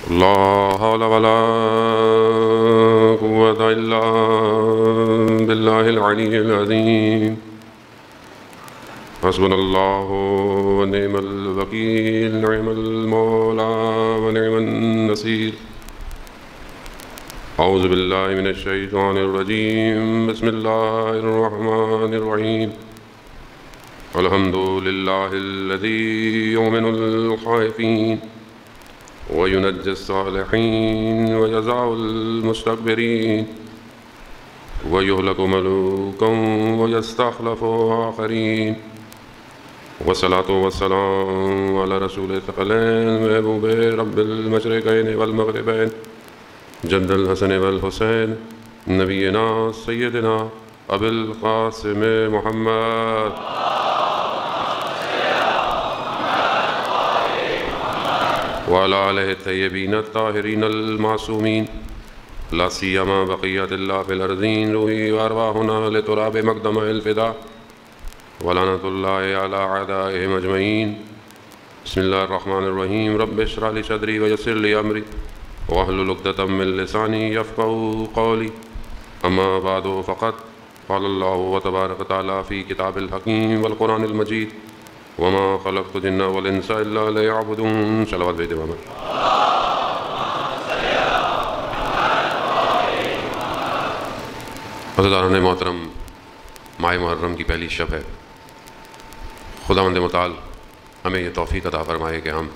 لا حول ولا قوة إلا بالله العلي العظيم. حسبنا الله ونعم الوكيل، نعم المولى ونعم النصير. أعوذ بالله من الشيطان الرجيم. بسم الله الرحمن الرحيم. الحمد لله الذي يؤمن الخائفين وينجي الصالحين ويجزع المستكبرين ويهلك ملوكا ويستخلف آخرين. والصلاة والسلام على رسول الثقلين محبوب رب المشرقين والمغربين جد الحسن والحسين نبينا سيدنا أبي القاسم محمد وعلى آله الطيبين الطاهرين المعصومين، لا سيما بقية الله في الأرضين، روحي وأرواحنا لتراب مقدم الفداء ولعنة الله على أعدائهم أجمعين. بسم الله الرحمن الرحيم. رب اشرح لي صدري ويسر لي أمري واحلل عقدة من لساني يفقهوا قولي. أما بعد فقد قال الله تبارك وتعالى في كتاب الحكيم والقرآن المجيد: وما خلقت الجن والانس الا ليعبدون. صلوات بھیجے محمد. عزیزان محترم، ماہ محرم کی پہلی شب ہے. خداوند متعال ہمیں یہ توفیق عطا فرمائے کہ ہم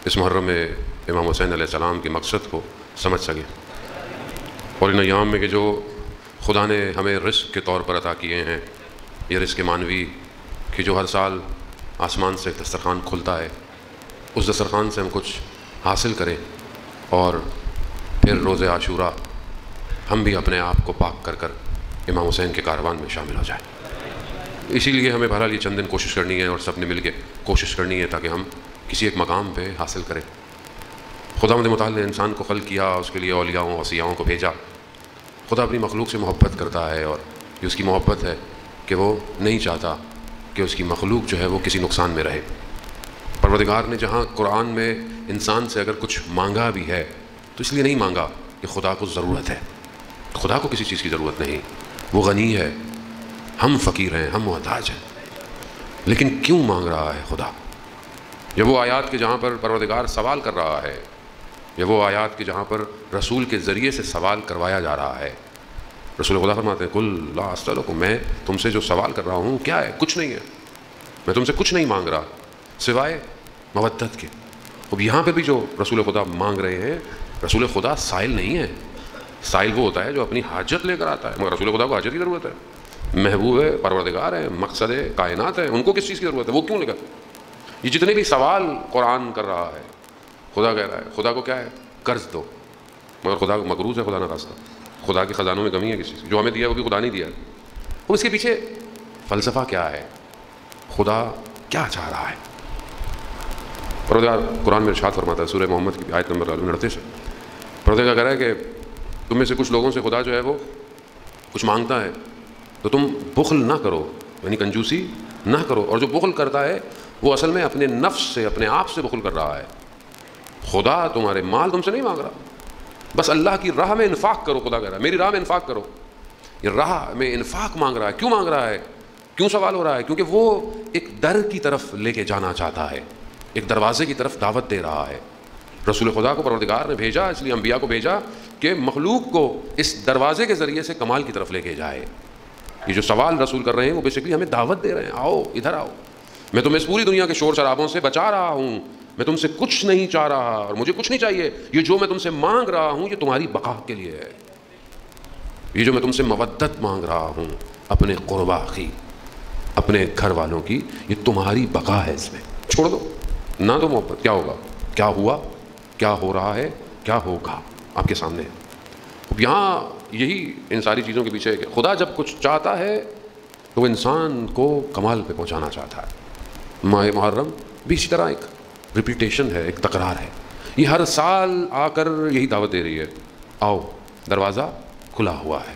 اس محرم میں امام حسین علیہ السلام کے مقصد کو سمجھ سکیں، اور ان ایام میں کہ جو خدا نے ہمیں رزق کے طور پر عطا کیے ہیں، یہ رزق معنوی کہ جو ہر سال آسمان سے ایک دسترخوان کھلتا ہے، اس دسترخوان سے ہم کچھ حاصل کریں اور پھر روز عاشورہ ہم بھی اپنے آپ کو پاک کر کر امام حسین کے کاروان میں شامل ہو جائیں. اسی لیے ہمیں بہرحال یہ چند دن کوشش کرنی ہے اور سب نے مل کے کوشش کرنی ہے تاکہ ہم کسی ایک مقام پہ حاصل کریں. خداوند متعال نے انسان کو خلق کیا، اس کے لیے اولیاؤں وصیاؤں کو بھیجا. خدا اپنی مخلوق سے محبت کرتا ہے، اور یہ اس کی محبت ہے کہ وہ نہیں چاہتا کہ اس کی مخلوق جو ہے وہ کسی نقصان میں رہے. پروردگار نے جہاں قرآن میں انسان سے اگر کچھ مانگا بھی ہے تو اس لیے نہیں مانگا کہ خدا کو ضرورت ہے. خدا کو کسی چیز کی ضرورت نہیں، وہ غنی ہے، ہم فقیر ہیں، ہم محتاج ہیں. لیکن کیوں مانگ رہا ہے خدا؟ یہ وہ آیات کہ جہاں پر پروردگار سوال کر رہا ہے، یہ وہ آیات کہ جہاں پر رسول کے ذریعے سے سوال کروایا جا رہا ہے. رسول خدا فرماتے ہیں: قل لا اسألکم، میں تم سے جو سوال کر رہا ہوں کیا ہے؟ کچھ نہیں ہے. میں تم سے کچھ نہیں مانگ رہا سوائے مودت کے. اب یہاں پہ بھی جو رسول خدا مانگ رہے ہیں، رسول خدا سائل نہیں ہے. سائل وہ ہوتا ہے جو اپنی حاجت لے کر آتا ہے، مگر رسول خدا کو حاجت کی ضرورت ہے. محبوب ہے، پروردگار ہے، مقصد کائنات ہے، ان کو کس چیز کی ضرورت ہے؟ وہ کیوں لے کر؟ یہ جتنے بھی سوال قرآن کر رہا ہے، خدا کہہ رہا ہے خدا کو کیا ہے؟ قرض دو. مگر خدا کو مقروض ہے خدا نخواستہ. خدا کے خزانوں میں کمی ہے کسی چیز، جو ہمیں دیا وہ بھی خدا نہیں دیا. اور اس کے پیچھے فلسفہ کیا ہے؟ خدا کیا چاہ رہا ہے؟ پروردگار قرآن میں ارشاد فرماتا ہے، سورہ محمد کی آیت نمبر 39 پروردگار کہہ رہا ہے کہ تم میں سے کچھ لوگوں سے خدا جو ہے وہ کچھ مانگتا ہے تو تم بخل نہ کرو، یعنی کنجوسی نہ کرو. اور جو بخل کرتا ہے وہ اصل میں اپنے نفس سے، اپنے آپ سے بخل کر رہا ہے. خدا تمہارے مال تم سے نہیں مانگ رہا، بس اللہ کی راہ میں انفاق کرو. خدا کہہ رہا ہے میری راہ میں انفاق کرو. یہ راہ میں انفاق مانگ رہا ہے. کیوں مانگ رہا ہے؟ کیوں سوال ہو رہا ہے؟ کیونکہ وہ ایک در کی طرف لے کے جانا چاہتا ہے، ایک دروازے کی طرف دعوت دے رہا ہے. رسول خدا کو پروردگار نے بھیجا، اس لیے انبیاء کو بھیجا کہ مخلوق کو اس دروازے کے ذریعے سے کمال کی طرف لے کے جائے. یہ جو سوال رسول کر رہے ہیں وہ بیسکلی ہمیں دعوت دے رہے ہیں، آؤ ادھر آؤ، میں تمہیں اس پوری دنیا کے شور شرابوں سے بچا رہا ہوں، میں تم سے کچھ نہیں چاہ رہا اور مجھے کچھ نہیں چاہیے. یہ جو میں تم سے مانگ رہا ہوں یہ تمہاری بقا کے لیے ہے. یہ جو میں تم سے مودت مانگ رہا ہوں، اپنے قربا کی، اپنے گھر والوں کی، یہ تمہاری بقا ہے. اس میں چھوڑ دو نہ تو محبت. کیا ہوگا؟ کیا ہوا؟ کیا ہو رہا ہے؟ کیا ہوگا؟ آپ کے سامنے ہے. اب یہاں یہی ان ساری چیزوں کے پیچھے ہے کہ خدا جب کچھ چاہتا ہے تو وہ انسان کو کمال پہ پہنچانا چاہتا ہے. ماہ محرم بھی اسی طرح ایک ریپیٹیشن ہے، ایک تکرار ہے. یہ ہر سال آ کر یہی دعوت دے رہی ہے، آؤ دروازہ کھلا ہوا ہے،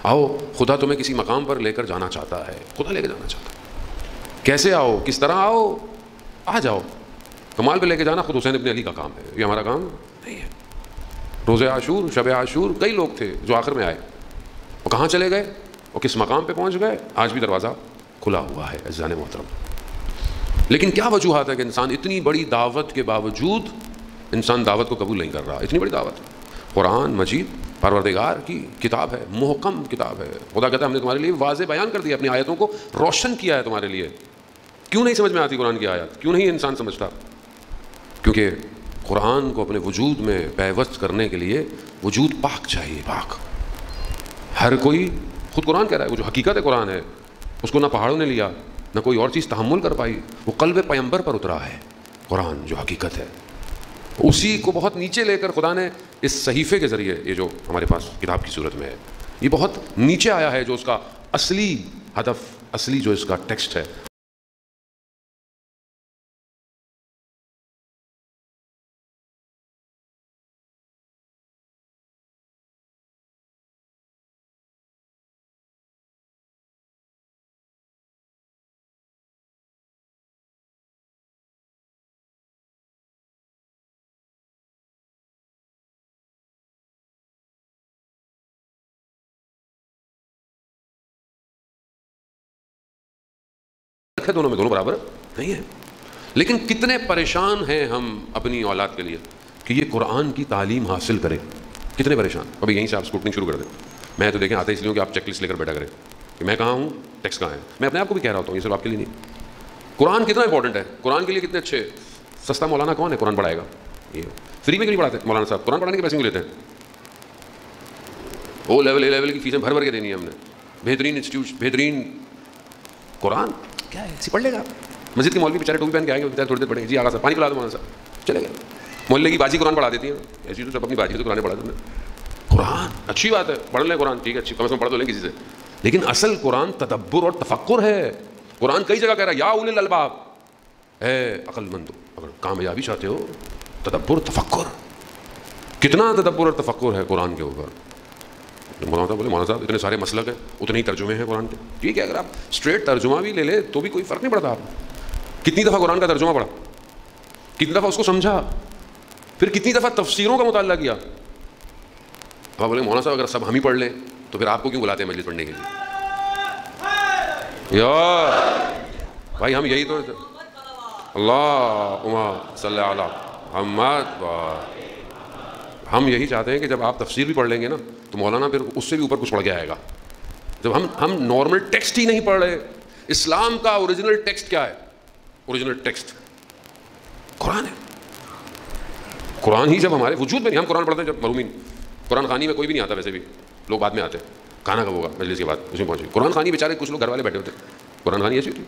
آؤ خدا تمہیں کسی مقام پر لے کر جانا چاہتا ہے. خدا لے کے جانا چاہتا ہے. کیسے آؤ؟ کس طرح آؤ؟ آ جاؤ. کمال پہ لے کے جانا خود حسین ابن علی کا کام ہے، یہ ہمارا کام نہیں ہے. روز عاشور، شب عاشور کئی لوگ تھے جو آخر میں آئے، وہ کہاں چلے گئے، وہ کس مقام پہ پہنچ گئے، آج بھی دروازہ کھلا ہوا ہے عزیزان محترم. لیکن کیا وجوہات ہے کہ انسان اتنی بڑی دعوت کے باوجود انسان دعوت کو قبول نہیں کر رہا؟ اتنی بڑی دعوت ہے. قرآن مجید پروردگار کی کتاب ہے، محکم کتاب ہے. خدا کہتا ہے ہم نے تمہارے لیے واضح بیان کر دیا، اپنی آیتوں کو روشن کیا ہے تمہارے لیے. کیوں نہیں سمجھ میں آتی قرآن کی آیات؟ کیوں نہیں انسان سمجھتا؟ کیونکہ قرآن کو اپنے وجود میں پیوست کرنے کے لیے وجود پاک چاہیے. پاک ہر کوئی، خود قرآن کہہ رہا ہے وہ جو حقیقت ہے قرآن ہے اس کو نہ پہاڑوں نے لیا نہ کوئی اور چیز تحمل کر پائی، وہ قلب پیمبر پر اترا ہے. قرآن جو حقیقت ہے اسی کو بہت نیچے لے کر خدا نے اس صحیفے کے ذریعے، یہ جو ہمارے پاس کتاب کی صورت میں ہے، یہ بہت نیچے آیا ہے. جو اس کا اصلی ہدف، اصلی جو اس کا ٹیکسٹ ہے، دونوں میں دونوں برابر نہیں ہے. لیکن کتنے پریشان ہیں ہم اپنی اولاد کے لیے کہ یہ قرآن کی تعلیم حاصل کرے. کتنے پریشان. ابھی یہیں سے آپ اسکوٹنگ شروع کر دیں. میں تو دیکھیں آتے اس لیے کہ آپ چیک لسٹ لے کر بیٹھا کریں کہ میں کہاں ہوں، ٹیکسٹ کہاں ہے. میں اپنے آپ کو بھی کہہ رہا ہوتا ہوں، یہ صرف آپ کے لیے نہیں. قرآن کتنا امپورٹنٹ ہے، قرآن کے لیے کتنے اچھے. سستا مولانا کون ہے قرآن پڑھائے گا؟ یہ فری میں کیوں نہیں پڑھاتے مولانا صاحب؟ قرآن پڑھانے کے پیسے کیوں لیتے ہیں؟ او لیول اے لیول کی فیسیں بھر کے دینی ہے ہم نے. بہترین انسٹیٹیوٹ، بہترین قرآن کیا ہے، ایسی پڑھ لے گا. مسجد کے مولوی بیچارے ٹوپی پہن کے آئیں گے، بیچارے تھوڑی دیر پڑھیں گے، جی آغا صاحب پانی پلا دو مولانا صاحب، چلے گئے. محلے کی باجی قرآن پڑھا دیتی ہیں، ایسی تو سب اپنی باجی سے قرآن پڑھا دیتے ہیں. قرآن اچھی بات ہے، پڑھ لیں قرآن، ٹھیک ہے، اچھی، کم از کم پڑھ تو لیں کسی سے. لیکن اصل قرآن تدبر اور تفکر ہے. قرآن کئی جگہ کہہ رہا ہے یا اولی الالباب، اے عقل مندو، اگر کامیابی چاہتے ہو تدبر تفکر. کتنا تدبر اور تفکر ہے قرآن کے اوپر. مولانا صاحب بولے مولانا صاحب اتنے سارے مسلک ہیں، اتنے ہی ترجمے ہیں قرآن کے. ٹھیک ہے، اگر آپ اسٹریٹ ترجمہ بھی لے لیں تو بھی کوئی فرق نہیں پڑتا. آپ کتنی دفعہ قرآن کا ترجمہ پڑھا، کتنی دفعہ اس کو سمجھا، پھر کتنی دفعہ تفسیروں کا مطالعہ کیا. آپ بولے مولانا صاحب اگر سب ہم ہی پڑھ لیں تو پھر آپ کو کیوں بلاتے ہیں مجلس پڑھنے کے لیے؟ یار بھائی ہم یہی تو اللہم صلی علی محمد، ہم یہی چاہتے ہیں کہ جب آپ تفسیر بھی پڑھ لیں گے نا تو مولانا پھر اس سے بھی اوپر کچھ پڑھ کے آئے گا. جب ہم نارمل ٹیکسٹ ہی نہیں پڑھ رہے. اسلام کا اوریجنل ٹیکسٹ کیا ہے؟ اوریجنل ٹیکسٹ قرآن ہے. قرآن ہی جب ہمارے وجود میں نہیں، ہم قرآن پڑھتے ہیں جب مرحومین قرآن خوانی میں کوئی بھی نہیں آتا، ویسے بھی لوگ بعد میں آتے ہیں، کھانا کب ہوگا مجلس کے بعد اس میں پہنچے. قرآن خوانی بیچارے کچھ لوگ گھر والے بیٹھے ہوتے ہیں. قرآن خوانی ایسی ہوتی ہے،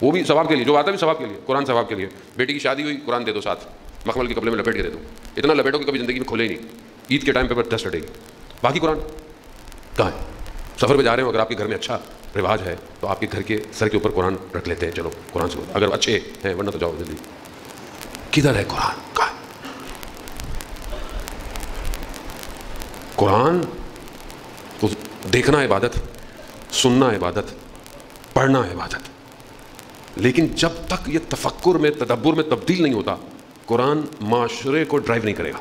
وہ بھی ثواب کے لیے، جو آتا ہے بھی ثواب کے لیے. قرآن ثواب کے لیے. بیٹی کی شادی ہوئی، قرآن دے دو ساتھ، مخمل کے کپڑے میں لپیٹ کے دے دو. اتنا لپیٹو کہ کبھی زندگی میں کھلے ہی نہیں. عید کے ٹائم پہ دست ہٹے گی. باقی قرآن کہاں ہے؟ سفر پہ جا رہے ہو، اگر آپ کے گھر میں اچھا رواج ہے تو آپ کے گھر کے سر کے اوپر قرآن رکھ لیتے ہیں، چلو قرآن سے اگر اچھے ہیں، ورنہ تو جاؤ جلدی. کدھر ہے قرآن؟ کہاں ہے قرآن؟ تو دیکھنا عبادت، سننا عبادت، پڑھنا عبادت. لیکن جب تک یہ تفکر میں، تدبر میں تبدیل نہیں ہوتا، قرآن معاشرے کو ڈرائیو نہیں کرے گا.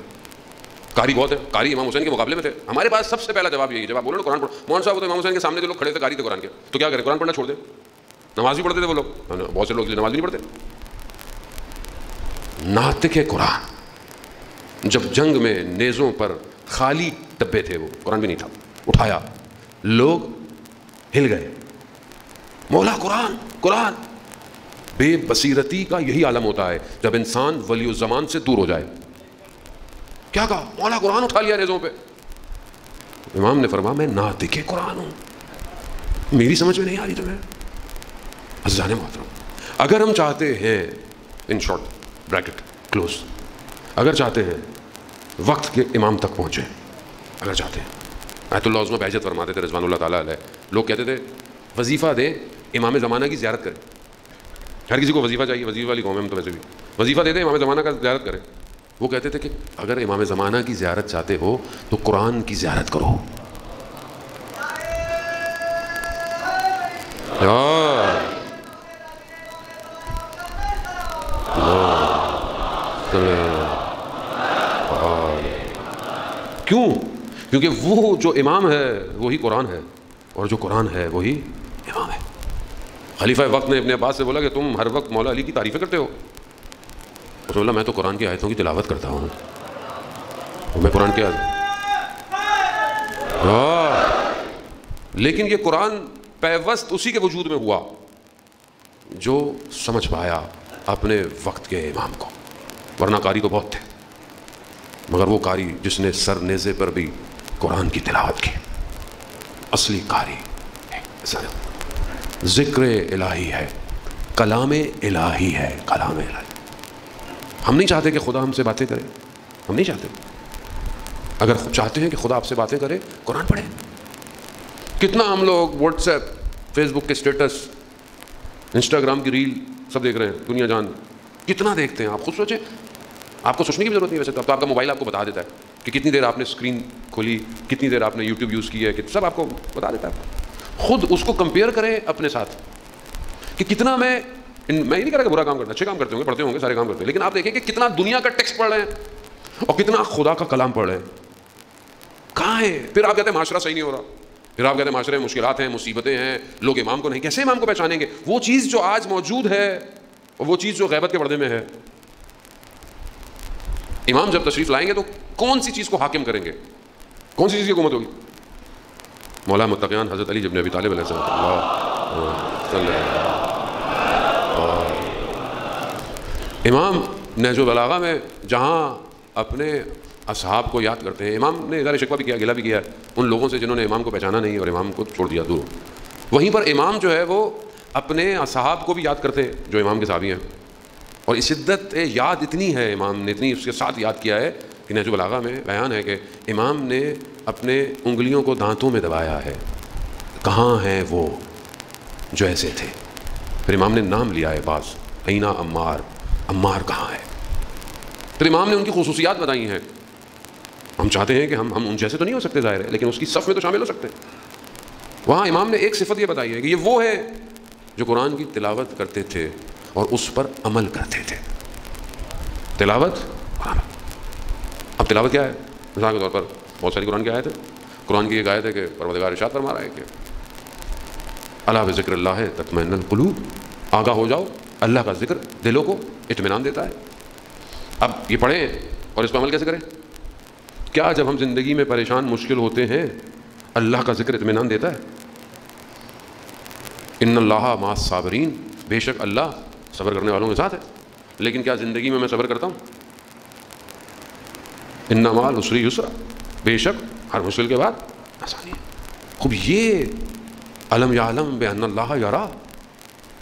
قاری بہت ہے، قاری امام حسین کے مقابلے میں تھے. ہمارے پاس سب سے پہلا جواب یہی ہے، جب آپ بولو نا قرآن پڑھو. مولانا صاحب تو امام حسین کے سامنے جو لوگ کھڑے تھے قاری تھے قرآن کے، تو کیا کرے؟ قرآن پڑھنا چھوڑ دے. نماز بھی پڑھتے تھے وہ لوگ، بہت سے لوگ نماز بھی نہیں پڑھتے. ناطق قرآن جب جنگ میں نیزوں پر خالی ڈبے تھے، وہ قرآن بھی نہیں تھا، اٹھایا، لوگ ہل گئے. مولا قرآن قرآن. بے بصیرتی کا یہی عالم ہوتا ہے جب انسان ولی الزمان سے دور ہو جائے. کیا کہا؟ مولا قرآن اٹھا لیا نیزوں پہ. امام نے فرمایا میں ناطق قرآن ہوں، میری سمجھ میں نہیں آ رہی تمہیں. عزیزان محترم، اگر ہم چاہتے ہیں، ان شارٹ بریکٹ کلوز، اگر چاہتے ہیں وقت کے امام تک پہنچے، اگر چاہتے ہیں، آیت اللہ عظمہ بہجت فرماتے تھے رضوان اللہ تعالیٰ علیہ. لوگ کہتے تھے وظیفہ دیں، امام زمانہ کی زیارت کریں. ہر کسی کو وظیفہ چاہیے، وظیفہ والی قوم ہے ہم تو. ویسے بھی وظیفہ دے دیں، امام زمانہ کا زیارت کریں. وہ کہتے تھے کہ اگر امام زمانہ کی زیارت چاہتے ہو تو قرآن کی زیارت کرو. کیوں؟ کیونکہ وہ جو امام ہے وہی قرآن ہے، اور جو قرآن ہے وہی امام ہے۔ خلیفہ وقت نے ابن عباس سے بولا کہ تم ہر وقت مولا علی کی تعریفیں کرتے ہو۔ رسول اللہ میں تو قرآن کی آیتوں کی تلاوت کرتا ہوں، میں قرآن کی لیکن یہ قرآن پیوست اسی کے وجود میں ہوا جو سمجھ پایا اپنے وقت کے امام کو، ورنہ قاری تو بہت تھے، مگر وہ قاری جس نے سر نیزے پر بھی قرآن کی تلاوت کی، اصلی قاری ذکر الہی ہے، کلام الہی ہے، کلام الہی۔ ہم نہیں چاہتے کہ خدا ہم سے باتیں کرے، ہم نہیں چاہتے۔ اگر چاہتے ہیں کہ خدا آپ سے باتیں کرے، قرآن پڑھیں۔ کتنا ہم لوگ واٹس ایپ، فیس بک کے اسٹیٹس، انسٹاگرام کی ریل سب دیکھ رہے ہیں، دنیا جان کتنا دیکھتے ہیں۔ آپ خود سوچیں، آپ کو سوچنے کی ضرورت نہیں، ویسے تو آپ کا موبائل آپ کو بتا دیتا ہے کہ کتنی دیر آپ نے اسکرین کھولی، کتنی دیر آپ نے یوٹیوب یوز کی ہے، سب آپ کو بتا دیتا ہے۔ خود اس کو کمپیئر کریں اپنے ساتھ کہ کتنا میں نہیں کہہ رہا کہ برا کام کرنا، اچھے کام کرتے ہوں گے، پڑھتے ہوں گے، سارے کام کرتے ہیں، لیکن آپ دیکھیں کہ کتنا دنیا کا ٹیکسٹ پڑھ رہے ہیں اور کتنا خدا کا کلام پڑھ رہے ہیں۔ کہاں ہے؟ پھر آپ کہتے ہیں معاشرہ صحیح نہیں ہو رہا، پھر آپ کہتے ہیں معاشرے میں مشکلات ہیں، مصیبتیں ہیں، لوگ امام کو نہیں، کیسے امام کو پہچانیں گے؟ وہ چیز جو آج موجود ہے اور وہ چیز جو غیبت کے پردے میں ہے، امام جب تشریف لائیں گے تو کون سی چیز کو حاکم کریں گے؟ کون سی چیز کی حکومت ہوگی؟ مولا متقیان حضرت علی ابن ابی طالب علیہ السلام۔ امام نہج البلاغہ میں جہاں اپنے اصحاب کو یاد کرتے ہیں، امام نے اظہار شکوہ بھی کیا، گلہ بھی کیا ان لوگوں سے جنہوں نے امام کو پہچانا نہیں اور امام کو چھوڑ دیا دور۔ وہیں پر امام جو ہے وہ اپنے اصحاب کو بھی یاد کرتے ہیں جو امام کے صحابی ہیں، اور شدت یاد اتنی ہے، امام نے اتنی اس کے ساتھ یاد کیا ہے کہ نہج البلاغہ میں بیان ہے کہ امام نے اپنے انگلیوں کو دانتوں میں دبایا ہے، کہاں ہیں وہ جو ایسے تھے؟ پھر امام نے نام لیا ہے بعض، اینا عمار، عمار کہاں ہے؟ پھر امام نے ان کی خصوصیات بتائی ہیں۔ ہم چاہتے ہیں کہ ہم ان جیسے تو نہیں ہو سکتے ظاہر ہے، لیکن اس کی صف میں تو شامل ہو سکتے ہیں۔ وہاں امام نے ایک صفت یہ بتائی ہے کہ یہ وہ ہے جو قرآن کی تلاوت کرتے تھے اور اس پر عمل کرتے تھے۔ تلاوت اور عمل۔ اب تلاوت کیا ہے؟ مثال کے طور پر بہت ساری قرآن کی آیت ہے۔ قرآن کی ایک آیت ہے کہ پروردگار ارشاد فرما رہا ہے کہ الا بذکر اللہ تطمئن القلوب، آگاہ ہو جاؤ، اللہ کا ذکر دلوں کو اطمینان دیتا ہے۔ اب یہ پڑھیں اور اس پر عمل کیسے کریں؟ کیا جب ہم زندگی میں پریشان مشکل ہوتے ہیں اللہ کا ذکر اطمینان دیتا ہے؟ ان اللہ مع الصابرین، بے شک اللہ صبر کرنے والوں کے ساتھ ہے۔ لیکن کیا زندگی میں صبر کرتا ہوں؟ ان مع العسر یسرا، بے شک ہر مشکل کے بعد آسانی ہے۔ خوب یہ الم یعلم بان اللہ یرا،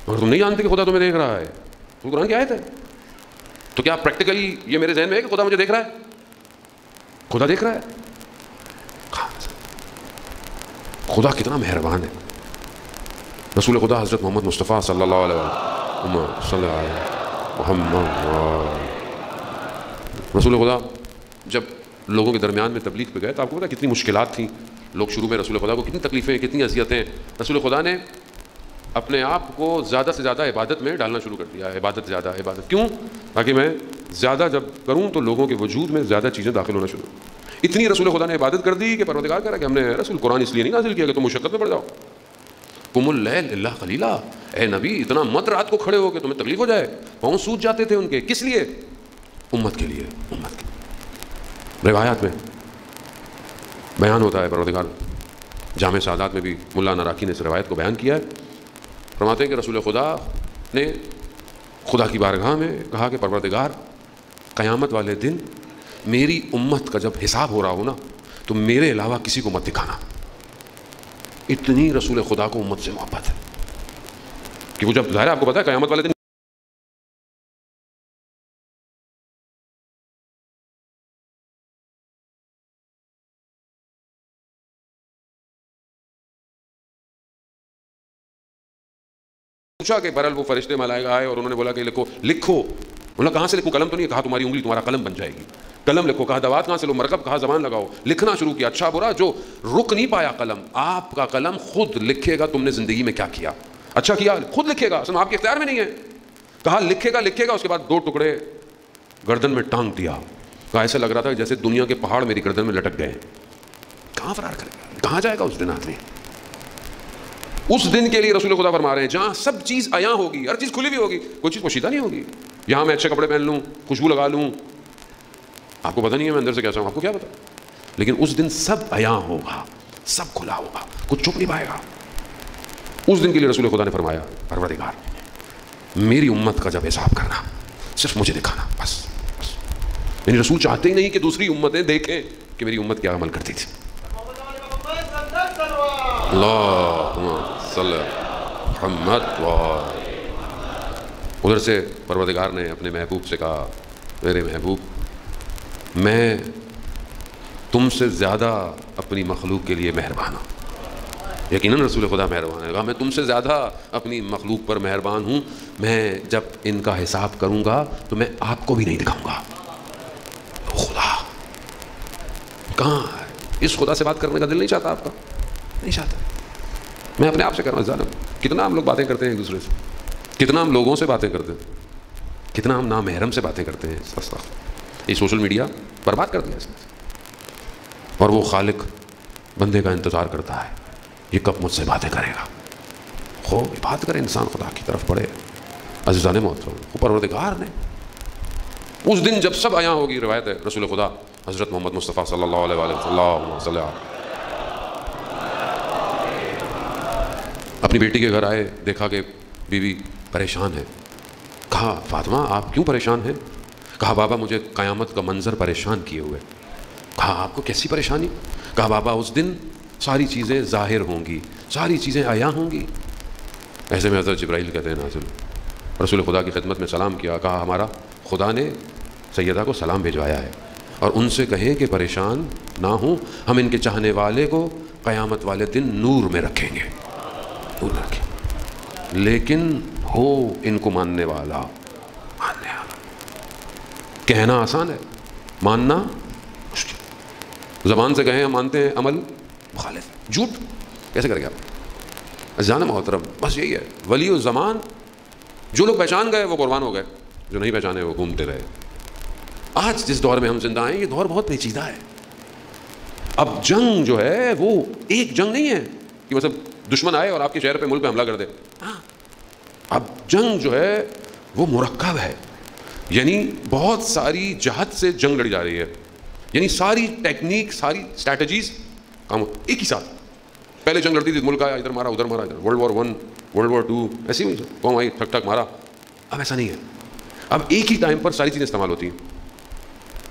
مگر تم نہیں جانتے کہ خدا تمہیں دیکھ رہا ہے، وہ قرآن کی آیت ہے۔ تو کیا پریکٹیکلی یہ میرے ذہن میں ہے کہ خدا مجھے دیکھ رہا ہے؟ خدا دیکھ رہا ہے۔ خدا کتنا مہربان ہے۔ رسول خدا حضرت محمد مصطفیٰ صلی اللہ علیہ وسلم، رسول خدا جب لوگوں کے درمیان میں تبلیغ پہ گئے تو آپ کو پتا کتنی مشکلات تھیں، لوگ شروع میں رسول خدا کو کتنی تکلیفیں، کتنی اذیتیں، رسول خدا نے اپنے آپ کو زیادہ سے زیادہ عبادت میں ڈالنا شروع کر دیا۔ عبادت، زیادہ عبادت، کیوں؟ تاکہ میں زیادہ جب کروں تو لوگوں کے وجود میں زیادہ چیزیں داخل ہونا شروع۔ اتنی رسول خدا نے عبادت کر دی کہ پروردگار کہہ رہا کہ ہم نے رسول قرآن اس لیے نہیں نازل کیا کہ تم مشقت میں پڑ جاؤ۔ قم اللیل الا قلیلا، اے نبی اتنا مت رات کو کھڑے ہو کہ تمہیں تکلیف ہو جائے، پاؤں سوج جاتے تھے ان کے، کس لیے؟ امت کے لیے، امت کے۔ روایات میں بیان ہوتا ہے، پروردگار جامع سعادات میں بھی ملا نراکی نے اس روایت کو بیان کیا ہے، فرماتے ہیں کہ رسول خدا نے خدا کی بارگاہ میں کہا کہ پروردگار قیامت والے دن میری امت کا جب حساب ہو رہا ہو نا تو میرے علاوہ کسی کو مت دکھانا۔ اتنی رسول خدا کو امت سے محبت ہے کہ وہ جب ظاہر آپ کو پتا ہے قیامت والے دن پوچھا کہ بہرحال وہ فرشتے ملائکہ آئے اور انہوں نے بولا کہ لکھو۔ انہوں نے کہاں سے لکھوں؟ قلم تو نہیں، کہا تمہاری انگلی تمہارا قلم بن جائے گی، قلم لکھو۔ کہا دوات کہاں سے لو؟ مرکب، کہا زبان لگاؤ۔ لکھنا شروع کیا، اچھا برا جو رک نہیں پایا قلم، آپ کا قلم خود لکھے گا تم نے زندگی میں کیا کیا، اچھا کیا خود لکھے گا، اصل آپ کے اختیار میں نہیں ہے۔ کہا لکھے گا، لکھے گا، اس کے بعد 2 ٹکڑے گردن میں ٹانگ دیا، ایسا لگ رہا تھا جیسے دنیا کے پہاڑ میری گردن میں لٹک گئے ہیں. کہاں فرار کرے گا, کہاں جائے گا اس دن آدمی؟ اس دن کے لیے رسول خدا فرما رہے ہیں جہاں سب چیز عیاں ہوگی, ہر چیز کھلی ہوئی ہوگی, کوئی چیز پوشیدہ نہیں ہوگی. یہاں میں اچھے کپڑے پہن لوں, خوشبو لگا لوں, آپ کو پتہ نہیں ہے میں اندر سے کیسا ہوں, آپ کو کیا پتا. لیکن اس دن سب عیاں ہوگا, سب کھلا ہوگا, کچھ چھپ نہیں پائے گا. اس دن کے لیے رسول خدا نے فرمایا پروردگار میری امت کا جب حساب کرنا صرف مجھے دکھانا بس. میرے رسول چاہتے ہی نہیں کہ دوسری امتیں دیکھیں کہ میری امت کیا عمل کرتی تھی. اللہم صلی محمد. ادھر سے پروردگار نے اپنے محبوب سے کہا میرے محبوب میں تم سے زیادہ اپنی مخلوق کے لیے مہربان ہوں. یقیناً رسول خدا مہربان ہے. کہا میں تم سے زیادہ اپنی مخلوق پر مہربان ہوں. میں جب ان کا حساب کروں گا تو میں آپ کو بھی نہیں دکھاؤں گا. خدا کہاں ہے؟ اس خدا سے بات کرنے کا دل نہیں چاہتا آپ کا؟ نہیں چاہتا. میں اپنے آپ سے کہہ رہا ہوں جانب کتنا ہم لوگ باتیں کرتے ہیں ایک دوسرے سے, کتنا ہم لوگوں سے باتیں کرتے ہیں, کتنا ہم نامحرم سے باتیں کرتے ہیں. یہ سوشل میڈیا برباد کر دیا اس نے. اور وہ خالق بندے کا انتظار کرتا ہے یہ کب مجھ سے باتیں کرے گا. خوب بات کرے انسان خدا کی طرف بڑھے. عزیزان محترم وہ پروردگار نے اس دن جب سب عیاں ہوگی, روایت ہے رسول خدا حضرت محمد مصطفیٰ صلی اللہ علیہ وسلم اپنی بیٹی کے گھر آئے, دیکھا کہ بیوی پریشان ہے. کہا فاطمہ آپ کیوں پریشان ہیں؟ کہا بابا مجھے قیامت کا منظر پریشان کیے ہوئے. کہا آپ کو کیسی پریشانی؟ کہا بابا اس دن ساری چیزیں ظاہر ہوں گی, ساری چیزیں عیاں ہوں گی. ایسے میں حضرت جبرائیل کہتے ہیں نازل, رسول خدا کی خدمت میں سلام کیا. کہا ہمارا خدا نے سیدہ کو سلام بھیجوایا ہے اور ان سے کہیں کہ پریشان نہ ہوں, ہم ان کے چاہنے والے کو قیامت والے دن نور میں رکھیں گے. نور میں رکھیں لیکن ہو ان کو ماننے والا, ماننے والا. کہنا آسان ہے, ماننا مشکل. زبان سے کہیں ہم مانتے ہیں, عمل مخالف, جھوٹ کیسے کرے گا آپ؟ جانا محترم بس یہی ہے. ولی الزمان جو لوگ پہچان گئے وہ قربان ہو گئے, جو نہیں پہچانے وہ گھومتے رہے. آج جس دور میں ہم زندہ ہیں یہ دور بہت پیچیدہ ہے. اب جنگ جو ہے وہ ایک جنگ نہیں ہے کہ مطلب دشمن آئے اور آپ کے شہر پہ ملک پہ حملہ کر دے. اب جنگ جو ہے وہ مرکب ہے, یعنی بہت ساری جہت سے جنگ لڑی جا رہی ہے. یعنی ساری ٹیکنیک, ساری اسٹریٹجیز کام ایک ہی ساتھ. پہلے جنگ لڑتی تھی, ملک آیا ادھر مارا ادھر مارا, ادھر ورلڈ وار 1 ورلڈ وار 2 ایسی ہوئی, قوم آئی ٹھک ٹھک مارا. اب ایسا نہیں ہے. اب ایک ہی ٹائم پر ساری چیزیں استعمال ہوتی ہیں.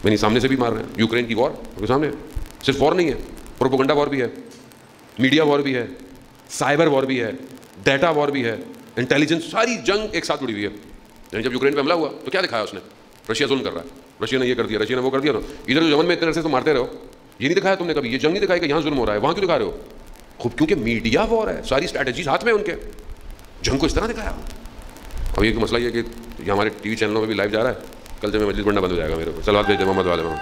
یعنی سامنے سے بھی مار رہے ہیں, یوکرین کی وار کے سامنے صرف وار نہیں ہے, پروپیگنڈا وار بھی ہے, میڈیا وار بھی ہے, سائبر وار بھی ہے, ڈیٹا وار بھی ہے, انٹیلیجنس, ساری جنگ ایک ساتھ جڑی ہوئی ہے. یعنی جب یوکرین پہ حملہ ہوا تو کیا دکھایا اس نے؟ رشیا ظلم کر رہا ہے, رشیا نے یہ کر دیا, رشیا نے وہ کر دیا. نا ادھر یمن میں اتنے عرصے تو مارتے رہو, یہ نہیں دکھایا تم نے کبھی, یہ جنگ نہیں دکھائی کہ یہاں ظلم ہو رہا ہے, وہاں کیوں دکھا رہے ہو؟ خوب کیونکہ میڈیا وار ہے, ساری اسٹریٹجیز ہاتھ میں ان کے, جنگ کو اس طرح دکھایا. اب یہ مسئلہ یہ کہ یہ ہمارے ٹی وی چینلوں پہ بھی لائیو جا رہا ہے, کل سے میں مجلس پڑھنا بند ہو جائے گا میرے کو. سلوات بھیج دیں محمد والے میں.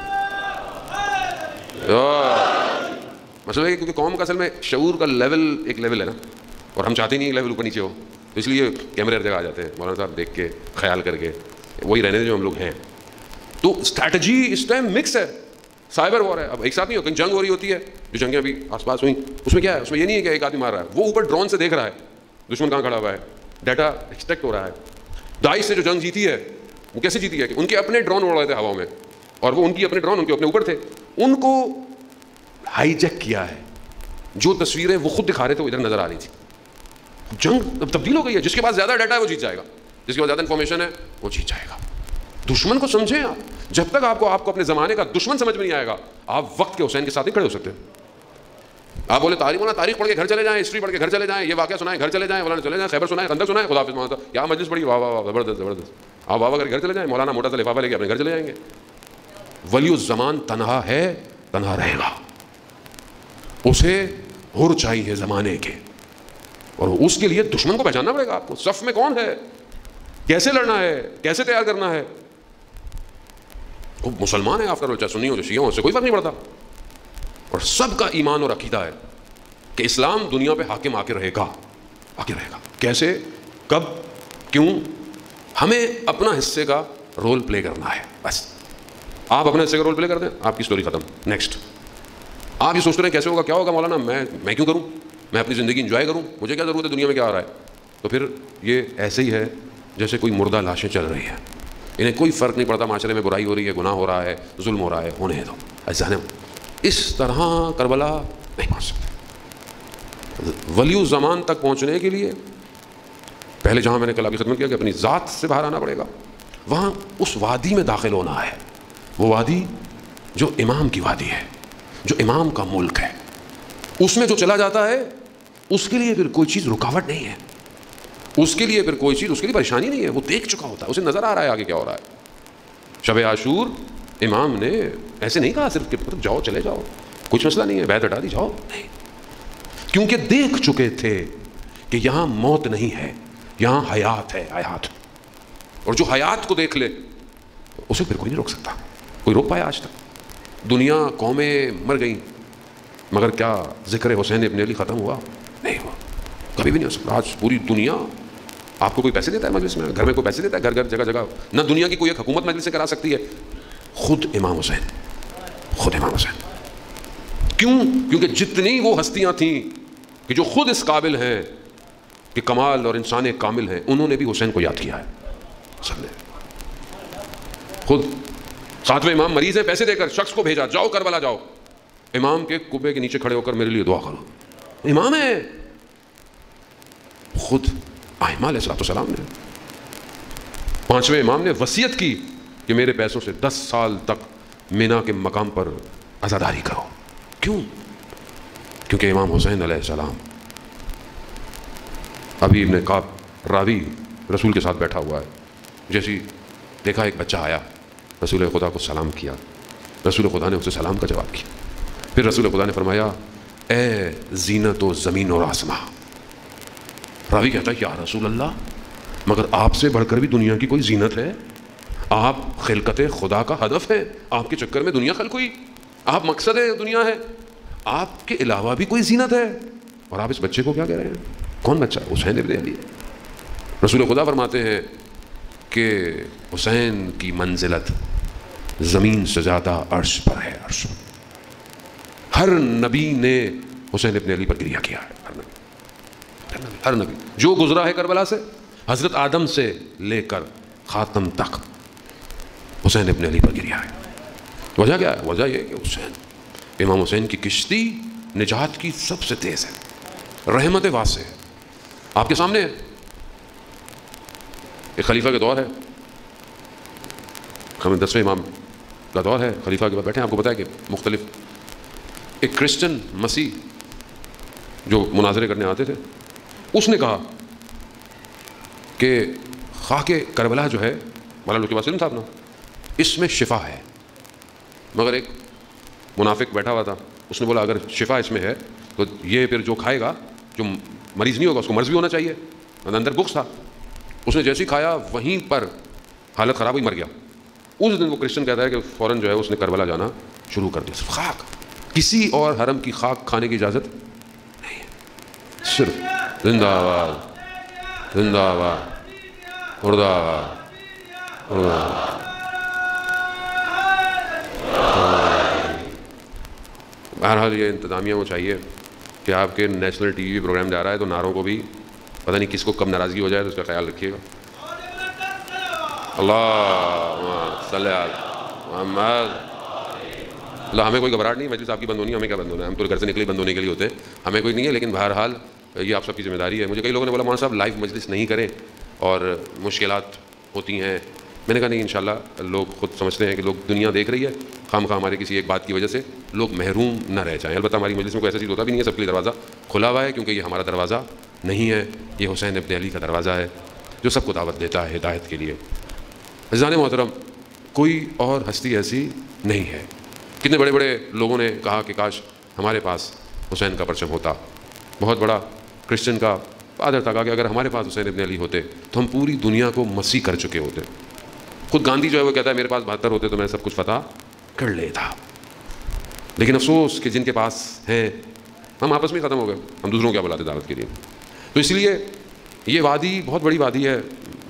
مسئلہ ہے کیونکہ قوم کا اصل میں شعور کا لیول ایک لیول ہے نا, اور ہم چاہتے نہیں لیول اوپر نیچے ہو, تو اس لیے کیمرے ہر جگہ آ جاتے ہیں. مولانا صاحب دیکھ کے خیال کر کے وہی رہنے جو ہم لوگ ہیں. تو اسٹریٹجی اس ٹائم مکس ہے, سائبر وار ہے. اب ایک ساتھ نہیں ہو, کہیں جنگ ہو رہی ہوتی ہے, جو جنگیں ابھی آس پاس ہوئیں اس میں کیا ہے, اس میں یہ نہیں ہے کہ ایک آدمی مار رہا ہے, وہ اوپر ڈرون سے دیکھ رہا ہے دشمن کہاں کھڑا ہوا ہے, ڈیٹا ایکسٹریکٹ ہو رہا ہے. داعش سے جو جنگ جیتی ہے وہ کیسے جیتی ہے کہ ان کے اپنے ڈرون اڑ رہے تھے ہوا میں, اور وہ ان کی اپنے ڈرون ان کے اپنے اوپر تھے, ان کو ہائی جیک کیا ہے. جو تصویریں وہ خود دکھا رہے تھے وہ ادھر نظر آ رہی تھی. جنگ اب تبدیل ہو گئی ہے, جس کے پاس زیادہ ڈیٹا ہے وہ جیت جائے گا, جس کے پاس زیادہ انفارمیشن ہے وہ جیت جائے گا. دشمن کو سمجھیں آپ, جب تک آپ کو اپنے زمانے کا دشمن سمجھ میں نہیں آئے گا آپ وقت کے حسین کے ساتھ نہیں کھڑے ہو سکتے. آپ بولے تاریخ پڑھ کے گھر چلے جائیں, ہسٹری پڑھ کے گھر چلے جائیں, یہ واقعہ سنائیں گھر چلے جائیں, مولانا چلے جائیں, خیبر سنائیں, خندق سنائیں, خدا حافظ مولانا, یا مجلس پڑھی, واہ واہ زبردست زبردست, آپ واہ کر کے گھر چلے جائیں, مولانا موٹا سا لفافہ لے کے اپنے گھر چلے جائیں گے. ولی الزمان تنہا ہے, تنہا رہے گا. اسے حر چاہیے زمانے کے, اور اس کے لیے دشمن کو پہچاننا پڑے گا آپ کو. صف میں کون ہے, کیسے لڑنا ہے, کیسے تیار کرنا ہے. وہ مسلمان ہے آفٹر آل, چاہے سنی ہو, جو شیعہ ہو, اس سے کوئی فرق نہیں پڑتا. اور سب کا ایمان اور عقیدہ ہے کہ اسلام دنیا پہ حاکم آ کے رہے گا, آ کے رہے گا. کیسے, کب, کیوں, ہمیں اپنا حصے کا رول پلے کرنا ہے بس. آپ اپنے حصے کا رول پلے کر دیں, آپ کی سٹوری ختم. نیکسٹ. آپ یہ سوچتے رہے کیسے ہوگا, کیا ہوگا مولانا, میں کیوں کروں, میں اپنی زندگی انجوائے کروں, مجھے کیا ضرورت ہے دنیا میں کیا ہو رہا ہے. تو پھر یہ ایسے ہی ہے جیسے کوئی مردہ لاشیں چل رہی ہیں, انہیں کوئی فرق نہیں پڑتا معاشرے میں برائی ہو رہی ہے, گناہ ہو رہا ہے, ظلم ہو رہا ہے, ہونے دو. ایسا نہیں, اس طرح کربلا نہیں پہنچ سکتے. ولی الزمان تک پہنچنے کے لیے پہلے جہاں میں نے کل ابھی خدمت کیا کہ اپنی ذات سے باہر آنا پڑے گا, وہاں اس وادی میں داخل ہونا ہے, وہ وادی جو امام کی وادی ہے, جو امام کا ملک ہے. اس میں جو چلا جاتا ہے اس کے لیے پھر کوئی چیز رکاوٹ نہیں ہے, اس کے لیے پھر کوئی چیز, اس کے لیے پریشانی نہیں ہے, وہ دیکھ چکا ہوتا ہے, اسے نظر آ رہا ہے آگے کیا ہو رہا ہے. شب عاشور امام نے ایسے نہیں کہا صرف کہ جاؤ چلے جاؤ, کچھ مسئلہ نہیں ہے, بیعت ہٹا دی جاؤ, نہیں, کیونکہ دیکھ چکے تھے کہ یہاں موت نہیں ہے, یہاں حیات ہے, حیات. اور جو حیات کو دیکھ لے اسے پھر کوئی نہیں روک سکتا. کوئی روک پایا آج تک؟ دنیا قومیں مر گئیں مگر کیا ذکر حسین ابن علی ختم ہوا؟ نہیں ہوا, کبھی بھی نہیں ہو سکتا. آج پوری دنیا, آپ کو کوئی پیسے دیتا ہے مجلس میں, گھر میں کوئی پیسے دیتا ہے, گھر گھر جگہ جگہ, نہ دنیا کی کوئی ایک حکومت مجلس سے کرا سکتی ہے, خود امام حسین, خود امام حسین. کیوں؟ کیونکہ جتنی وہ ہستیاں تھیں کہ جو خود اس قابل ہیں کہ کمال اور انسان کامل ہیں, انہوں نے بھی حسین کو یاد کیا ہے. سب نے خود, ساتویں امام مریض ہے, پیسے دے کر شخص کو بھیجا, جاؤ کربلا جاؤ, امام کے کبے کے نیچے کھڑے ہو کر میرے لیے دعا کرو. امام ہے خود آئمہ علیہ السلام نے. پانچویں امام نے وصیت کی کہ میرے پیسوں سے 10 سال تک مینا کے مقام پر عزاداری کرو. کیوں؟ کیونکہ امام حسین علیہ السلام, ابھی ابن کعب راوی رسول کے ساتھ بیٹھا ہوا ہے, جیسی دیکھا ایک بچہ آیا, رسول خدا کو سلام کیا, رسول خدا نے اسے سلام کا جواب کیا. پھر رسول خدا نے فرمایا اے زینت و زمین اور آسمان. راوی کہتا ہے یا رسول اللہ, مگر آپ سے بڑھ کر بھی دنیا کی کوئی زینت ہے؟ آپ خلقت خدا کا ہدف ہے, آپ کے چکر میں دنیا خلق ہوئی, آپ مقصد ہے دنیا ہے, آپ کے علاوہ بھی کوئی زینت ہے, اور آپ اس بچے کو کیا کہہ رہے ہیں؟ کون بچہ؟ حسین ابن علی. رسول خدا فرماتے ہیں کہ حسین کی منزلت زمین سے زیادہ عرش پر ہے, عرش. ہر نبی نے حسین ابن علی پر گریہ کیا ہے, ہر نبی, ہر نبی جو گزرا ہے کربلا سے, حضرت آدم سے لے کر خاتم تک حسین ابن علی پر گریہ ہے. وجہ کیا ہے؟ وجہ یہ ہے کہ حسین, امام حسین کی کشتی نجات کی سب سے تیز ہے, رحمت واسع ہے. آپ کے سامنے ایک خلیفہ کا دور ہے, ہمیں 10ویں امام کا دور ہے, خلیفہ کے بعد بیٹھے ہیں. آپ کو بتایا کہ مختلف, ایک کرسچن مسیح جو مناظرے کرنے آتے تھے, اس نے کہا کہ خاک کربلا جو ہے, مولانا کے پاس صاحب نا, اس میں شفا ہے. مگر ایک منافق بیٹھا ہوا تھا, اس نے بولا اگر شفا اس میں ہے تو یہ پھر جو کھائے گا, جو مریض نہیں ہوگا اس کو مرض بھی ہونا چاہیے. اندر بخس تھا, اس نے جیسے ہی کھایا وہیں پر حالت خراب ہوئی, مر گیا. اس دن وہ کرسچن کہتا ہے کہ فوراً جو ہے اس نے کربلا جانا شروع کر دیا. صرف خاک, کسی اور حرم کی خاک کھانے کی اجازت نہیں ہے, صرف زندہ آباد, زندہ آباد, مردہ آباد, مردہ آباد. بہرحال یہ انتظامیہ کو چاہیے کہ آپ کے نیشنل ٹی وی پروگرام جا رہا ہے تو نعروں کو بھی پتہ نہیں کس کو کب ناراضگی ہو جائے, تو اس کا خیال رکھیے گا. اللہ صلی علی محمد. اللہ, ہمیں کوئی گھبراہٹ نہیں, مجلس آپ کی بند ہونی, ہمیں کیا بند ہونا ہے, ہم تو گھر سے نکلے بند ہونے کے لیے ہوتے ہیں, ہمیں کوئی نہیں ہے. لیکن بہرحال یہ آپ سب کی ذمہ داری ہے. مجھے کئی لوگوں نے بولا مولانا صاحب لائیو مجلس نہیں کریں اور مشکلات ہوتی ہیں. میں نے کہا نہیں, انشاءاللہ لوگ خود سمجھتے ہیں کہ لوگ دنیا دیکھ رہی ہے, خام خواہ ہمارے کسی ایک بات کی وجہ سے لوگ محروم نہ رہ جائیں. البتہ ہماری مجلس میں کوئی ایسا چیز ہوتا بھی نہیں ہے, سب کے لیے دروازہ کھلا ہوا ہے, کیونکہ یہ ہمارا دروازہ نہیں ہے, یہ حسین ابن علی کا دروازہ ہے جو سب کو دعوت دیتا ہے ہدایت کے لیے. عزیزان محترم, کوئی اور ہستی ایسی نہیں ہے. کتنے بڑے بڑے لوگوں نے کہا کہ کاش ہمارے پاس حسین کا پرچم ہوتا. بہت بڑا کرسچن کا فادر تھا, کہا کہ اگر ہمارے پاس حسین ابن علی ہوتے تو ہم پوری دنیا کو مسیح کر چکے ہوتے. خود گاندھی جو ہے وہ کہتا ہے میرے پاس 72 ہوتے تو میں سب کچھ فتح کر لیتا. لیکن افسوس کہ جن کے پاس ہیں, ہم آپس میں ختم ہو گئے, ہم دوسروں کیا بلاتے دعوت کے لیے. تو اس لیے یہ وادی بہت بڑی وادی ہے,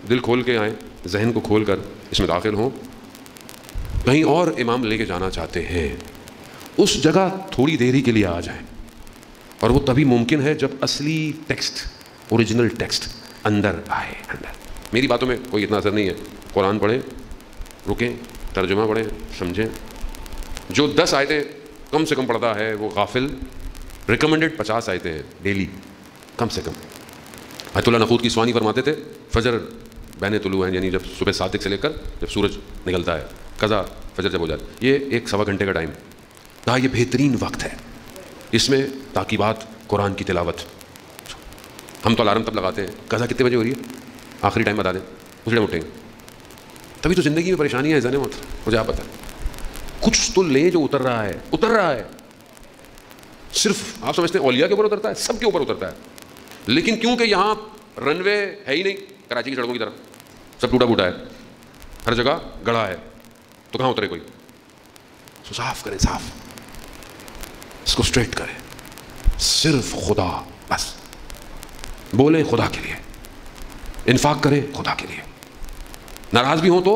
دل کھول کے آئیں, ذہن کو کھول کر اس میں داخل ہوں. کہیں اور امام لے کے جانا چاہتے ہیں، اس جگہ تھوڑی دیری کے لیے آ جائیں، اور وہ تبھی ممکن ہے جب اصلی ٹیکسٹ، اوریجنل ٹیکسٹ اندر آئے. میری باتوں میں کوئی اتنا اثر نہیں ہے. قرآن پڑھیں، رکیں، ترجمہ پڑھیں، سمجھیں. جو 10 آیتیں کم سے کم پڑھتا ہے وہ غافل. ریکمنڈڈ 50 آیتیں ہیں ڈیلی کم سے کم. آیت اللہ نخود کی سوانی فرماتے تھے فجر بین طلوع ہیں، یعنی جب صبح صادق سے لے کر جب سورج نکلتا ہے، قضا فجر جب ہو جاتا ہے، یہ 1-1.25 گھنٹے کا ٹائم. کہا یہ بہترین وقت ہے، اس میں تاکیبات قرآن کی تلاوت. ہم تو الارم تب لگاتے ہیں قضا کتنے بجے ہو رہی ہے، آخری ٹائم بتا دیں، اس ٹائم اٹھیں گے. تبھی تو زندگی میں پریشانی ہے زنے مت. مجھے آپ بتائیں کچھ تو لیں جو اتر رہا ہے، اتر رہا ہے. صرف آپ سمجھتے ہیں اولیاء کے اوپر اترتا ہے، سب کے اوپر اترتا ہے. لیکن کیونکہ یہاں رن وے ہے ہی نہیں کراچی کی سڑکوں کی طرح، سب ٹوٹا پھوٹا ہے، ہر جگہ گڑھا ہے، تو کہاں اترے کوئی؟ تو صاف کریں، صاف، اس کو اسٹریٹ کریں. صرف خدا، بس بولیں خدا کے لیے، انفاق کریں خدا کے لیے، ناراض بھی ہوں تو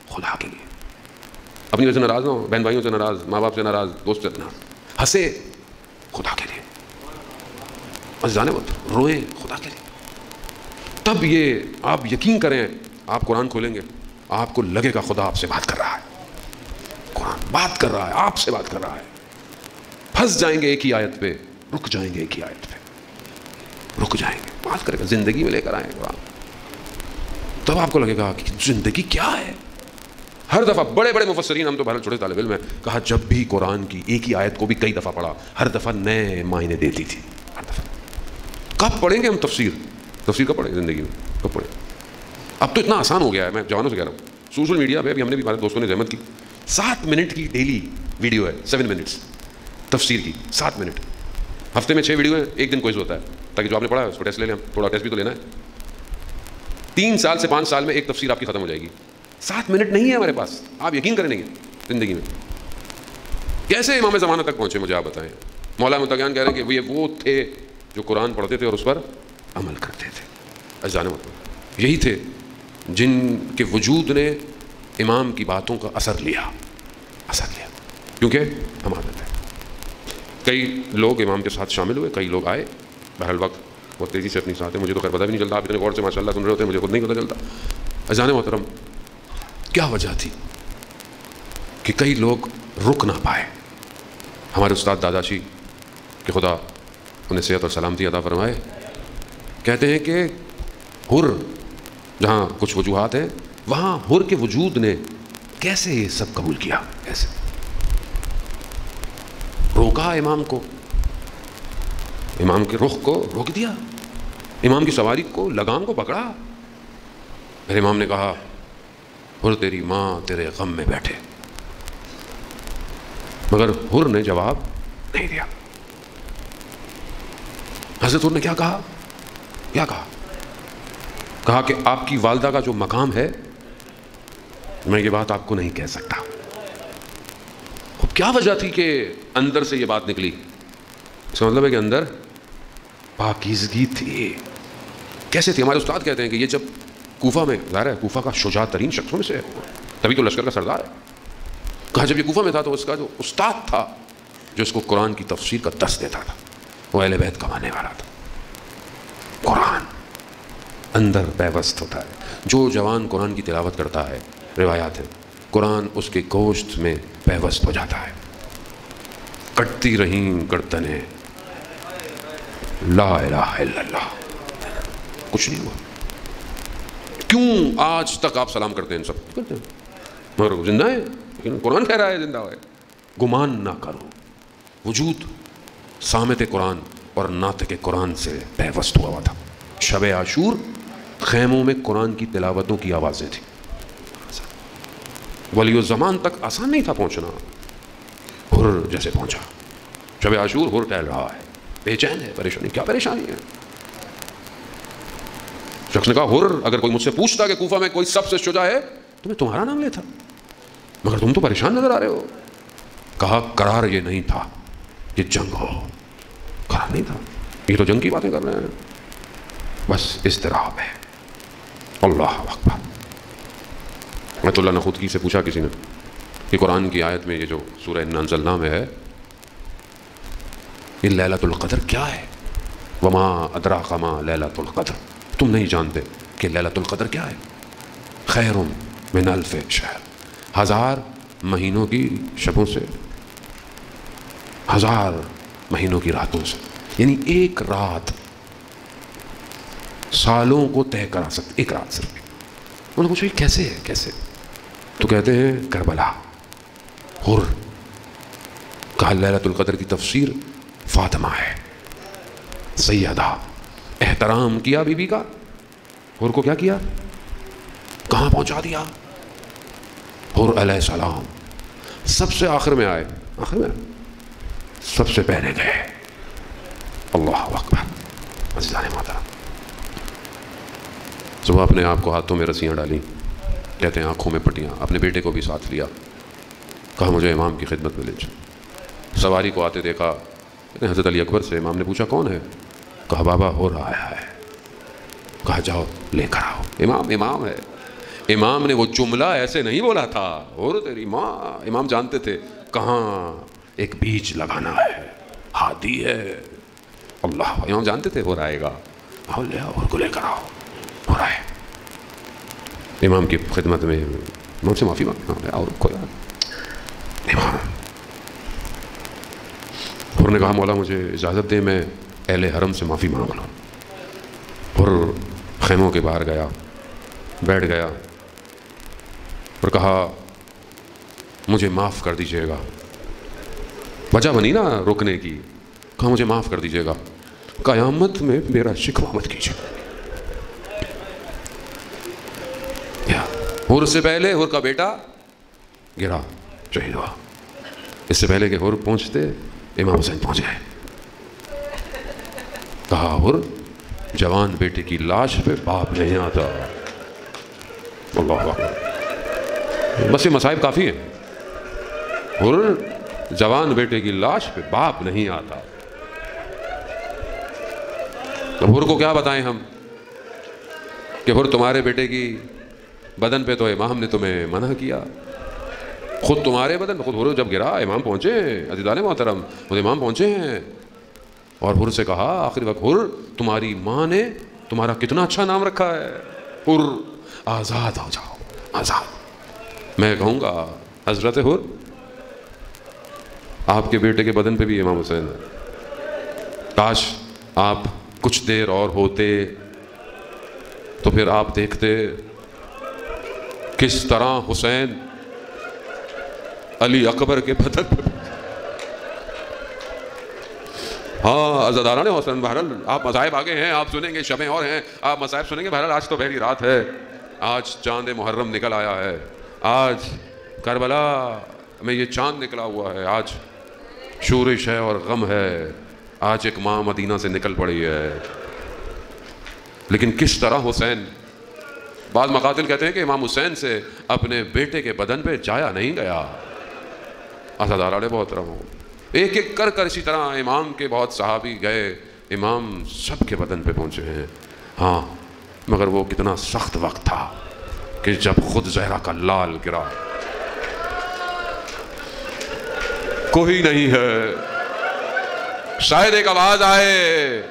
خدا کے لیے. اپنی وجہ سے ناراض نہ ہو، بہن بھائیوں سے ناراض، ماں باپ سے ناراض، دوست سے ناراض، ہنسے خدا کے لیے، بس جانے مت، روئیں خدا کے لیے. تب یہ آپ یقین کریں، آپ قرآن کھولیں گے آپ کو لگے گا خدا آپ سے بات کر رہا ہے. قرآن بات کر رہا ہے، آپ سے بات کر رہا ہے. پھنس جائیں گے ایک ہی آیت پہ، رک جائیں گے ایک ہی آیت پہ، رک جائیں گے. بات کرے گا، زندگی میں لے کر آئیں قرآن. تب آپ کو لگے گا کہ زندگی کیا ہے. ہر دفعہ بڑے بڑے مفسرین، ہم تو بہرحال چھوٹے طالب علم ہیں، کہا جب بھی قرآن کی ایک ہی آیت کو بھی کئی دفعہ پڑھا، ہر دفعہ نئے معنی دیتی تھی. ہر دفعہ. کب پڑھیں گے ہم تفسیر کب پڑھیں گے زندگی میں، کب پڑھیں؟ اب تو اتنا آسان ہو گیا ہے، میں جوانوں سے کہہ رہا ہوں، سوشل میڈیا پہ ابھی ہم نے بھی، ہمارے دوستوں نے زحمت کی، 7 منٹ کی ڈیلی ویڈیو ہے، 7 منٹس تفسیر کی، 7 منٹ. ہفتے میں 6 ویڈیو ہیں، ایک دن کوئز ہوتا ہے، تاکہ جو آپ نے پڑھا ہے اس کو ٹیسٹ لے لیں. ہم تھوڑا ٹیسٹ بھی تو لینا ہے. 3 سال سے 5 سال میں ایک تفسیر آپ کی ختم ہو جائے گی. 7 منٹ نہیں ہے ہمارے پاس. آپ یقین کریں گے زندگی میں کیسے امام زمانہ تک پہنچے، مجھے آپ بتائیں. مولانا متقیان کہہ رہے ہیں کہ وہ تھے جو قرآن پڑھتے تھے اور اس پر عمل کرتے تھے. اجزانے مطلب یہی تھے جن کے وجود نے امام کی باتوں کا اثر لیا، کیونکہ ہم عادت ہے. کئی لوگ امام کے ساتھ شامل ہوئے، کئی لوگ آئے. بہرحال وقت بہت تیزی سے اپنی ساتھ ہے، مجھے تو خیر پتہ بھی نہیں چلتا. آپ اتنے غور سے ماشاء اللہ سن رہے ہوتے ہیں، مجھے خود نہیں پتہ چلتا. اذان محترم، کیا وجہ تھی کہ کئی لوگ رک نہ پائے؟ ہمارے استاد داداشی کہ خدا انہیں صحت اور سلامتی عطا فرمائے، کہتے ہیں کہ حر جہاں کچھ وجوہات ہیں، وہاں حر کے وجود نے کیسے یہ سب قبول کیا، کیسے روکا امام کو، امام کے رخ کو روک دیا، امام کی سواری کو، لگام کو پکڑا. پھر امام نے کہا حر تیری ماں تیرے غم میں بیٹھے، مگر حر نے جواب نہیں دیا. حضرت حر نے کیا کہا؟ کہا کہ آپ کی والدہ کا جو مقام ہے میں یہ بات آپ کو نہیں کہہ سکتا. کیا وجہ تھی کہ اندر سے یہ بات نکلی؟ اس کا مطلب ہے کہ اندر پاکیزگی تھی. کیسے تھی؟ ہمارے استاد کہتے ہیں کہ یہ جب کوفہ میں، ظاہر ہے کوفہ کا شجاع ترین شخصوں میں سے ہے، تبھی تو لشکر کا سردار ہے. کہا جب یہ کوفہ میں تھا تو اس کا جو استاد تھا جو اس کو قرآن کی تفسیر کا درس دیتا تھا وہ اہل بیت کا ماننے والا تھا. قرآن اندر پیوست ہوتا ہے. جو جوان قرآن کی تلاوت کرتا ہے، روایات ہے، قرآن اس کے گوشت میں پیوست ہو جاتا ہے. کٹتی رہیں گردنیں، لا الہ الا اللہ، کچھ نہیں ہوا. کیوں آج تک آپ سلام کرتے ہیں؟ سب کرتے ہیں مگر زندہ ہیں، لیکن قرآن کہہ رہا ہے زندہ ہے. گمان نہ کرو، وجود صامت قرآن اور ناطق قرآن سے پیوست ہوا تھا. شب عاشور خیموں میں قرآن کی تلاوتوں کی آوازیں تھیں. ولی الزمان تک آسان نہیں تھا پہنچنا، حر جیسے پہنچا. شب عاشور حر ٹہل رہا ہے، بے چین ہے، پریشانی. کیا پریشانی ہے؟ شخص نے کہا حر اگر کوئی مجھ سے پوچھتا کہ کوفہ میں کوئی سب سے شجاع ہے تو میں تمہارا نام لیتا، مگر تم تو پریشان نظر آ رہے ہو. کہا قرار یہ نہیں تھا کہ جنگ ہو، قرار نہیں تھا، یہ تو جنگ کی باتیں کر رہے ہیں، بس اضطراب ہے. اللہ اکبر. آیت اللہ نخودکی سے پوچھا کسی نے کہ قرآن کی آیت میں یہ جو سورہ انا انزلنا میں ہے، یہ لیلۃ القدر کیا ہے؟ وما ادراک ما لیلۃ القدر، تم نہیں جانتے کہ لیلۃ القدر کیا ہے؟ خیر من الف شہر، 1000 مہینوں کی شبوں سے، 1000 مہینوں کی راتوں سے، یعنی ایک رات سالوں کو طے کرا سکتے، ایک رات صرف۔ انہوں نے پوچھا یہ کیسے ہے، کیسے؟ تو کہتے ہیں کربلا، حر۔ کہا لیلۃ القدر کی تفسیر فاطمہ ہے، سیدہ، احترام کیا بی بی کا، حر کو کیا کیا، کہاں پہنچا دیا؟ حر علیہ السلام سب سے آخر میں آئے، آخر میں سب سے پہلے گئے۔ اللہ اکبر۔ عزیزان محترم، صبح اپنے آپ کو ہاتھوں میں رسیاں ڈالیں، کہتے ہیں آنکھوں میں پٹیاں، اپنے بیٹے کو بھی ساتھ لیا، کہا مجھے امام کی خدمت میں لے جاؤ۔ سواری کو آتے دیکھا، حضرت علی اکبر سے، امام نے پوچھا کون ہے؟ کہا بابا ہو رہا آیا ہے۔ کہا جاؤ لے کر آؤ۔ امام ہے۔ امام نے وہ جملہ ایسے نہیں بولا تھا، اور تیری ماں، امام جانتے تھے کہاں ایک بیج لگانا ہے، ہادی ہے اللہ، امام جانتے تھے ہو رہا آئے گا، آؤ لے آؤ، اور کو لے کر آؤ، ہو رہا ہے۔ امام کی خدمت میں امام سے معافی مانگنا، اور کو امام اور نے کہا مولا مجھے اجازت دے میں اہل حرم سے معافی مانگ لوں۔ اور خیموں کے باہر گیا، بیٹھ گیا اور کہا مجھے معاف کر دیجیے گا، وجہ بنی نا رکنے کی، کہا مجھے معاف کر دیجیے گا، قیامت میں میرا شکوہ مت کیجیے۔ حر سے پہلے حر کا بیٹا گرا، شہید ہوا، اس سے پہلے کہ حر پہنچتے امام حسین پہنچ گئے۔ کہا حر جوان بیٹے کی لاش پہ باپ نہیں آتا۔ اللہ اکبر، بس یہ مصائب کافی ہیں۔ حر جوان بیٹے کی لاش پہ باپ نہیں آتا۔ تو حر کو کیا بتائیں ہم کہ حر تمہارے بیٹے کی بدن پہ تو امام نے تمہیں منع کیا، خود تمہارے بدن، خود حر جب گرا امام پہنچے ہیں، عزیزان محترم، خود امام پہنچے ہیں، اور حر سے کہا آخری وقت حر تمہاری ماں نے تمہارا کتنا اچھا نام رکھا ہے، حر آزاد ہو جاؤ، آزاد۔ میں کہوں گا حضرت حر آپ کے بیٹے کے بدن پہ بھی امام حسین ہے، کاش آپ کچھ دیر اور ہوتے تو پھر آپ دیکھتے کس طرح حسین علی اکبر کے بدن پہ۔ ہاں عزاداران حسین، بہرحال آپ مصائب آگے ہیں، آپ سنیں گے، شبیں اور ہیں، آپ مصائب سنیں گے، بہرحال آج تو پہلی رات ہے، آج چاند محرم نکل آیا ہے، آج کربلا میں یہ چاند نکلا ہوا ہے، آج شورش ہے اور غم ہے، آج ایک ماں مدینہ سے نکل پڑی ہے، لیکن کس طرح حسین، بعض مقاتل کہتے ہیں کہ امام حسین سے اپنے بیٹے کے بدن پہ جایا نہیں گیا۔ عزاداران محترم، ایک ایک کر کر اسی طرح امام کے بہت صحابی گئے، امام سب کے بدن پہ پہنچے ہیں۔ ہاں مگر وہ کتنا سخت وقت تھا کہ جب خود زہرا کا لال گرا، کوئی نہیں ہے، شاید ایک آواز آئے،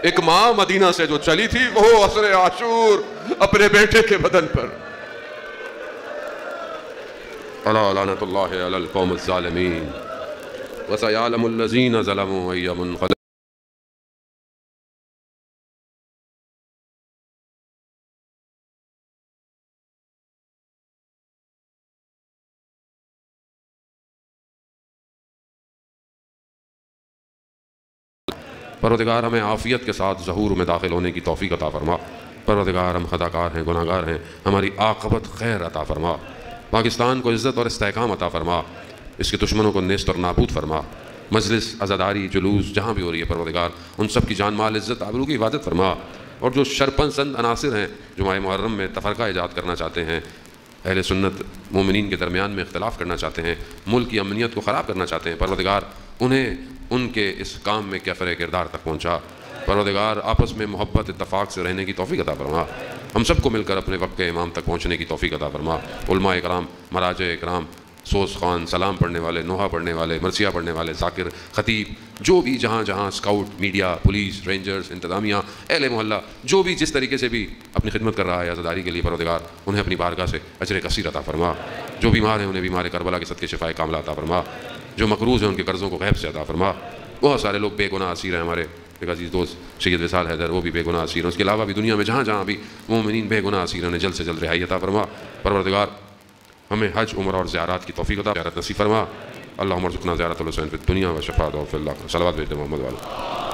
ایک ماں مدینہ سے جو چلی تھی وہ عصر عاشور اپنے بیٹے کے بدن پر۔ الا لعنت اللہ علی القوم الظالمین وسیعلم الذین ظلموا ای منقلب۔ پروردگار ہمیں عافیت کے ساتھ ظہور میں داخل ہونے کی توفیق عطا فرما۔ پروردگار ہم خطاکار ہیں، گناہ گار ہیں، ہماری عاقبت خیر عطا فرما۔ پاکستان کو عزت اور استحکام عطا فرما، اس کے دشمنوں کو نیست اور نابود فرما۔ مجلس، عزاداری، جلوس جہاں بھی ہو رہی ہے پروردگار ان سب کی جان مال عزت آبرو کی حفاظت فرما، اور جو شرپسند عناصر ہیں جو ماہ محرم میں تفرقہ ایجاد کرنا چاہتے ہیں، اہل سنت مومنین کے درمیان میں اختلاف کرنا چاہتے ہیں، ملک کی امنیت کو خراب کرنا چاہتے ہیں، پروردگار انہیں ان کے اس کام میں کفر کردار تک پہنچا۔ پروردگار آپس میں محبت اتفاق سے رہنے کی توفیق عطا فرما۔ ہم سب کو مل کر اپنے وقت کے امام تک پہنچنے کی توفیق عطا فرما۔ علماء اکرام، مراجع اکرام، سوز خوان، سلام پڑھنے والے، نوحہ پڑھنے والے، مرثیہ پڑھنے والے، ذاکر، خطیب، جو بھی جہاں جہاں اسکاؤٹ، میڈیا، پولیس، رینجرز، انتظامیہ، اہل محلہ، جو بھی جس طریقے سے بھی اپنی خدمت کر رہا ہے عزاداری کے لیے، پروردگار انہیں اپنی بارگاہ سے اجر کثیر عطا فرما۔ جو بیمار ہیں انہیں بیمار کربلا کے صدقے شفائے کاملہ عطا فرما۔ جو مقروض ہیں ان کے قرضوں کو غیب سے عطا فرما۔ بہت سارے لوگ بے گناہ اسیر ہیں، ہمارے ایک عزیز دوست سید وصال حیدر، وہ بھی بے گناہ اسیر ہیں، اس کے علاوہ بھی دنیا میں جہاں جہاں بھی مومنین بے گناہ اسیر ہیں، جلد سے جلد رہائی عطا فرما۔ پروردگار ہمیں حج، عمرہ اور زیارات کی توفیق عطا، زیارت نصیب فرما۔ اللہم ارزقنا زیارت الحسین فی الدنیا و شفاعتہ فی الآخرہ۔ صلوات بھیج دیں محمد والا۔